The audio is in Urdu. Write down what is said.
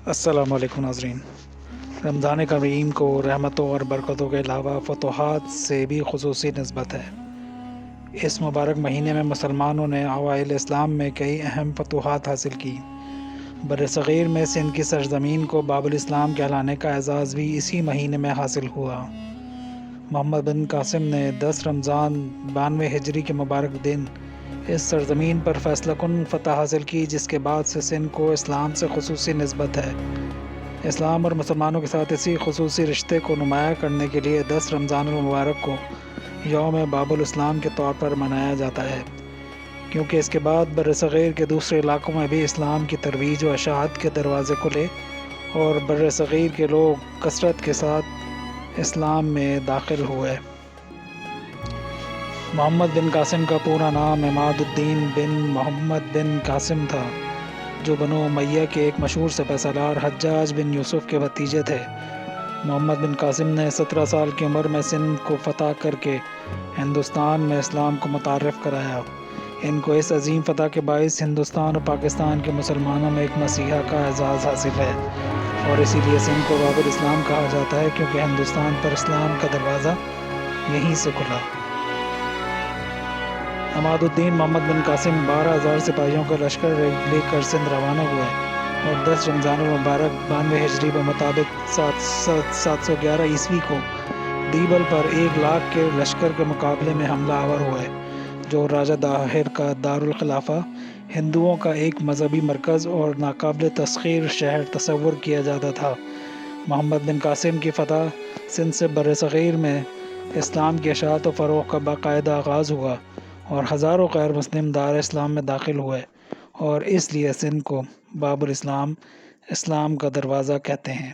السلام علیکم ناظرین۔ رمضان کریم کو رحمتوں اور برکتوں کے علاوہ فتوحات سے بھی خصوصی نسبت ہے۔ اس مبارک مہینے میں مسلمانوں نے اوائل اسلام میں کئی اہم فتوحات حاصل کی۔ برصغیر میں سندھ کی سرزمین کو باب الاسلام کہلانے کا اعزاز بھی اسی مہینے میں حاصل ہوا۔ محمد بن قاسم نے 10 رمضان 92 ہجری کے مبارک دن اس سرزمین پر فیصلہ کن فتح حاصل کی، جس کے بعد سے سندھ کو اسلام سے خصوصی نسبت ہے۔ اسلام اور مسلمانوں کے ساتھ اسی خصوصی رشتے کو نمایاں کرنے کے لیے 10 رمضان المبارک کو یوم باب الاسلام کے طور پر منایا جاتا ہے، کیونکہ اس کے بعد برصغیر کے دوسرے علاقوں میں بھی اسلام کی ترویج و اشاعت کے دروازے کھلے اور برصغیر کے لوگ کثرت کے ساتھ اسلام میں داخل ہوئے۔ محمد بن قاسم کا پورا نام عماد الدین بن محمد بن قاسم تھا، جو بنو امیہ کے ایک مشہور سپہ سالار حجاج بن یوسف کے بھتیجے تھے۔ محمد بن قاسم نے 17 سال کی عمر میں سندھ کو فتح کر کے ہندوستان میں اسلام کو متعارف کرایا۔ ان کو اس عظیم فتح کے باعث ہندوستان اور پاکستان کے مسلمانوں میں ایک مسیحا کا اعزاز حاصل ہے، اور اسی لیے سندھ کو باب الاسلام کہا جاتا ہے، کیونکہ ہندوستان پر اسلام کا دروازہ یہیں سے کھلا۔ عماد الدین محمد بن قاسم 12,000 سپاہیوں کا لشکر لے کر سندھ روانہ ہوئے اور 10 رمضان المبارک 92 ہجری کے مطابق 711 عیسوی کو دیبل پر 1 لاکھ کے لشکر کے مقابلے میں حملہ آور ہوئے، جو راجہ طاہر کا دارالخلافہ، ہندوؤں کا ایک مذہبی مرکز اور ناقابل تسخیر شہر تصور کیا جاتا تھا۔ محمد بن قاسم کی فتح سندھ سے برصغیر میں اسلام کی اشاعت و فروغ کا باقاعدہ آغاز ہوا، اور ہزاروں غیر مسلم دار اسلام میں داخل ہوئے، اور اس لیے سندھ کو باب الاسلام، اسلام کا دروازہ کہتے ہیں۔